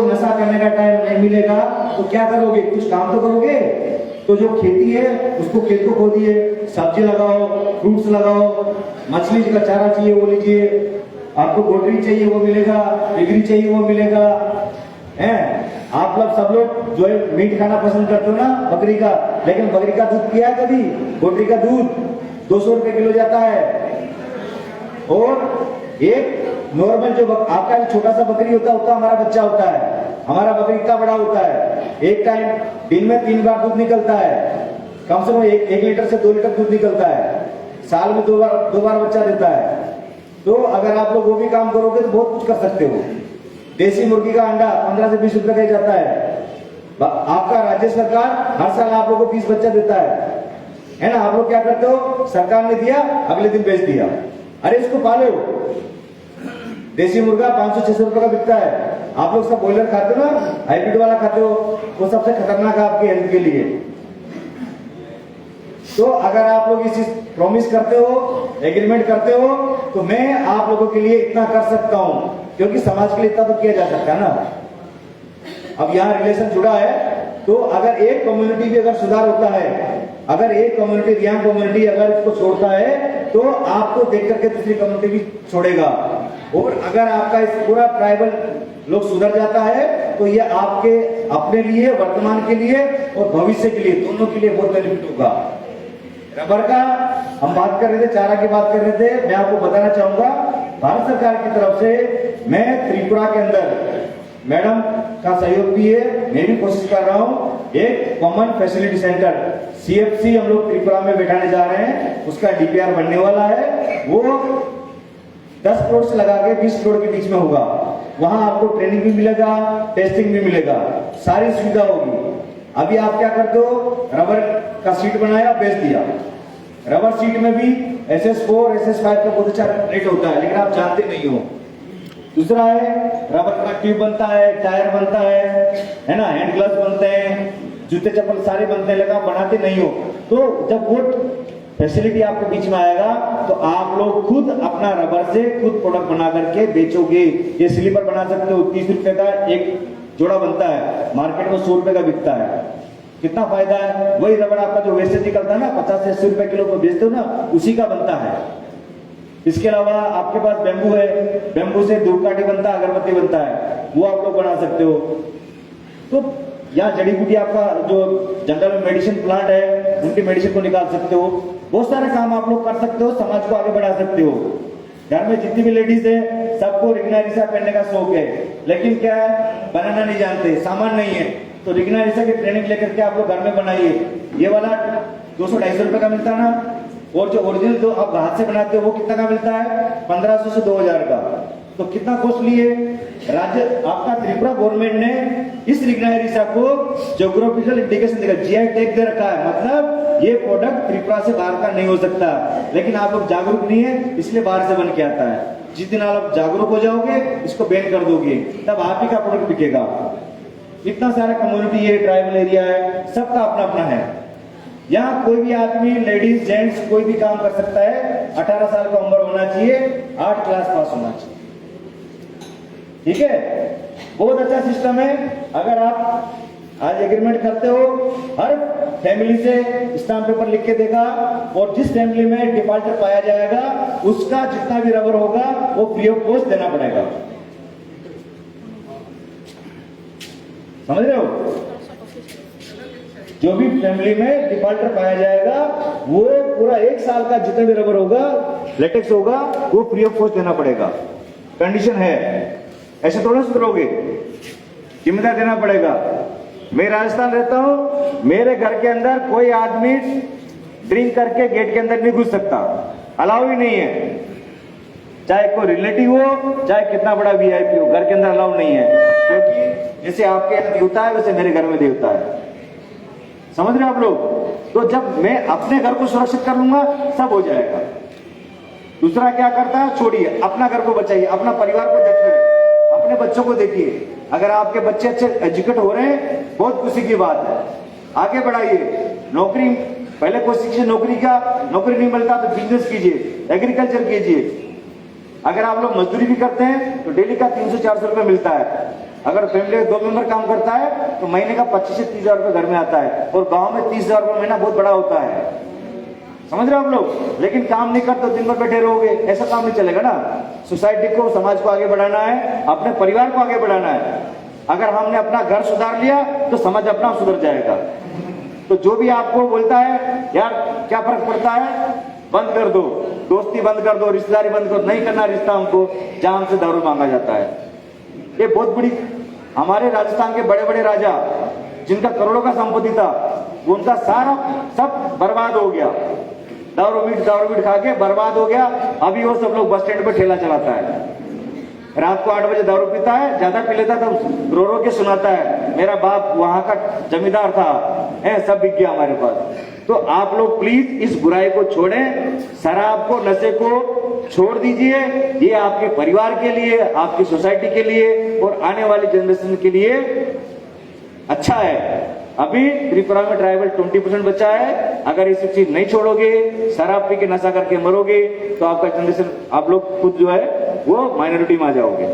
नशा करने का टाइम नहीं मिलेगा तो क्या करोगे, कुछ काम तो करोगे। तो जो खेती है उसको खेत को खोदिए, सब्जी लगाओ, फ्रूट्स लगाओ, मछली का चारा चाहिए वो लीजिए, आपको गोटरी चाहिए वो मिलेगा, डिग्री चाहिए वो मिलेगा। हैं आप लोग सब लोग जो है मीट खाना पसंद करते हो ना, बकरी का, लेकिन बकरी का दूध पिया है कभी? गोटरी का दूध 200 रुपए किलो जाता है। और एक नॉर्मल जो आपका छोटा सा बकरी होता है हमारा बच्चा होता है, हमारा बकरी इतना बड़ा होता है, एक टाइम दिन में 3 बार दूध निकलता है, कम से कम 1 लीटर से 2 लीटर दूध निकलता है, साल में 2 बार बच्चा देता है। तो अगर आप लोग वो भी काम करोगे तो बहुत कुछ कर सकते हो। देसी मुर्गी का अंडा 15 से 20 रुपए का जाता है। आपका राज्य सरकार हर साल आप लोगों को 20 बच्चा देता है ना। आप लोग क्या करते हो, सरकार ने दिया अगले दिन बेच दिया, अरे इसको पालो। देसी मुर्गा 500-600 रुपए का बिकता है, आप लोग सब बॉयलर खाते हो ना, हाइब्रिड वाला खाते हो, वो सबसे खतरनाक है आपके हेल्थ के लिए। तो अगर आप लोग इस चीज प्रॉमिस करते हो, एग्रीमेंट करते हो, तो मैं आप लोगों के लिए इतना कर सकता हूं, क्योंकि समाज के लिए इतना तो किया जा सकता है ना। अब यहाँ रिलेशन जुड़ा है, तो अगर एक कम्युनिटी भी अगर सुधार होता है, अगर एक कम्युनिटी, रियांग कम्युनिटी अगर इसको छोड़ता है, तो आपको देख करके दूसरी कम्युनिटी भी छोड़ेगा। और अगर आपका इस पूरा ट्राइबल लोग सुधर जाता है, तो ये आपके अपने लिए, वर्तमान के लिए और भविष्य के लिए, दोनों के लिए बहुत बेनिफिट होगा। रबर का हम बात कर रहे थे, चारा की बात कर रहे थे, मैं आपको बताना चाहूंगा भारत सरकार की तरफ से मैं त्रिपुरा के अंदर मैडम का सहयोग भी है, मैं भी कोशिश कर रहा हूं, एक कॉमन फैसिलिटी सेंटर CFC हम लोग त्रिपुरा में बैठाने जा रहे हैं, उसका DPR बनने वाला है। वो 10 करोड़ से लगा के 20 करोड़ के बीच में होगा। वहां आपको ट्रेनिंग भी मिलेगा, टेस्टिंग भी मिलेगा, सारी सुविधा होगी। अभी आप क्या करते हो, रबर का सीट बनाया, बेच दिया। रबर सीट में भी SS4 SS5 का बहुत अच्छा रेट होता है, लेकिन आप जानते नहीं हो। दूसरा है रबर का ट्यूब बनता है, टायर बनता है ना, हैंड ग्लव्स बनते हैं, जूते चप्पल सारे बनते हैं, लेकिन आप बनाते नहीं हो। तो जब वो फैसिलिटी आपके बीच में आएगा, तो आप लोग खुद अपना रबर से खुद प्रोडक्ट बना करके बेचोगे। ये स्लीपर बना सकते हो, 30 रुपए का एक जोड़ा बनता है, मार्केट में 100 रुपए का बिकता है। कितना फायदा है। वही रबर आपका जो वेस्टेज निकलता है ना, 50 से 80 रुपए किलो को बेचते हो ना, उसी का बनता है। इसके अलावा आपके पास बेम्बू है, बेम्बू से धूपकाठी बनता है, अगरबत्ती बनता है, वो आप लोग बना सकते हो। तो यहाँ जड़ी बूटी, आपका जो जंगल में मेडिसिन प्लांट है, उनकी मेडिसिन को निकाल सकते हो। बहुत सारे काम आप लोग कर सकते हो, समाज को आगे बढ़ा सकते हो। घर में जितनी भी लेडीज है, सबको रिगना रिसा पहनने का शौक है, लेकिन क्या है, बनाना नहीं जानते, सामान नहीं है। तो रिगना रिसा की ट्रेनिंग लेकर के आप लोग घर में बनाइए। ये वाला 200-250 रुपए का मिलता है ना, और जो ओरिजिनल जो आप हाथ से बनाते हो वो कितना का मिलता है, 1500 से 2000 का। तो कितना कॉस्टली है। राज्य आपका त्रिपुरा गवर्नमेंट ने इस रिगना रिसा को ज्योग्राफिकल इंडिकेशन देगा, GI टैग दे रखा है, मतलब ये प्रोडक्ट त्रिपुरा से बाहर का नहीं हो सकता। लेकिन आप लोग जागरूक नहीं है, इसलिए बाहर से बन के आता है। जिस दिन आप जागरूक हो जाओगे, इसको बैन कर दोगे, तब आप ही का प्रोडक्ट बिकेगा। इतना सारा कम्युनिटी है, ट्राइबल एरिया है, सबका अपना अपना है। यहाँ कोई भी आदमी, लेडीज जेंट्स कोई भी काम कर सकता है। 18 साल का उम्र होना चाहिए, 8 क्लास पास होना चाहिए, ठीक है। बहुत अच्छा सिस्टम है। अगर आप आज एग्रीमेंट करते हो, हर फैमिली से स्टाम्प पेपर लिख के देगा, और जिस फैमिली में डिफॉल्टर पाया जाएगा, उसका जितना भी रबर होगा वो फ्री ऑफ कॉस्ट देना पड़ेगा। समझ रहे हो। जो भी फैमिली में डिफॉल्टर पाया जाएगा, वो पूरा 1 साल का जितना भी रबर होगा, लेटेक्स होगा, वो फ्री ऑफ कॉस्ट देना पड़ेगा। कंडीशन है, ऐसे थोड़ा सुधरोगे, जिम्मेदार देना पड़ेगा। मैं राजस्थान रहता हूं, मेरे घर के अंदर कोई आदमी ड्रिंक करके गेट के अंदर नहीं घुस सकता, अलाउ ही नहीं है। चाहे कोई रिलेटिव हो, चाहे कितना बड़ा VIP हो, घर के अंदर अलाउ नहीं है, क्योंकि जैसे आपके यहाँ देवता है, वैसे मेरे घर में देवता है। समझ रहे हो आप लोग। तो जब मैं अपने घर को सुरक्षित कर लूंगा, सब हो जाएगा। दूसरा क्या करता है, छोड़िए, अपना घर को बचाइए, अपना परिवार को देखिए, अपने बच्चों को देखिए। अगर आपके बच्चे अच्छे एजुकेट हो रहे हैं, बहुत खुशी की बात है, आगे बढ़ाइए। नौकरी, पहले कोशिश कीजिए नौकरी का, नौकरी नहीं मिलता तो बिजनेस कीजिए, एग्रीकल्चर कीजिए, अगर आप लोग मजदूरी भी करते हैं तो डेली का 300-400 रुपये मिलता है। अगर फैमिली में 2 मेंबर काम करता है तो महीने का 25 से 30 हजार रुपये घर में आता है, और गांव में 30 हजार रुपये महीना बहुत बड़ा होता है। समझ रहे हो आप लोग? लेकिन काम नहीं करते तो दिन भर बैठे रहोगे, ऐसा काम नहीं चलेगा ना। सोसाइटी को, समाज को आगे बढ़ाना है, अपने परिवार को आगे बढ़ाना है। अगर हमने अपना घर सुधार लिया तो समाज अपना सुधर जाएगा। तो जो भी आपको बोलता है यार क्या फर्क पड़ता है, बंद कर दो, दोस्ती बंद कर दो, रिश्तेदारी बंद कर दो, नहीं करना रिश्ता हमको जहां हमसे दारू मांगा जाता है। ये बहुत बड़ी, हमारे राजस्थान के बड़े बड़े राजा जिनका करोड़ों का संपत्ति था, उनका सारा सब बर्बाद हो गया, दारू मीट खा के बर्बाद हो गया। अभी वो सब लोग बस स्टैंड पे ठेला चलाता है, रात को 8 बजे दारू पीता है, ज्यादा पी लेता तो रो रो के सुनाता है मेरा बाप वहां का जमींदार था, सब बिक गया हमारे पास। तो आप लोग प्लीज इस बुराई को छोड़ें, शराब को, नशे को छोड़ दीजिए। ये आपके परिवार के लिए, आपकी सोसाइटी के लिए और आने वाली जनरेशन के लिए अच्छा है। अभी त्रिपुरा में ट्राइबल 20% बचा है। अगर ये सब चीज नहीं छोड़ोगे, शराब पी के नशा करके मरोगे, तो आपका जनरेशन, आप लोग खुद जो है वो माइनॉरिटी में आ जाओगे।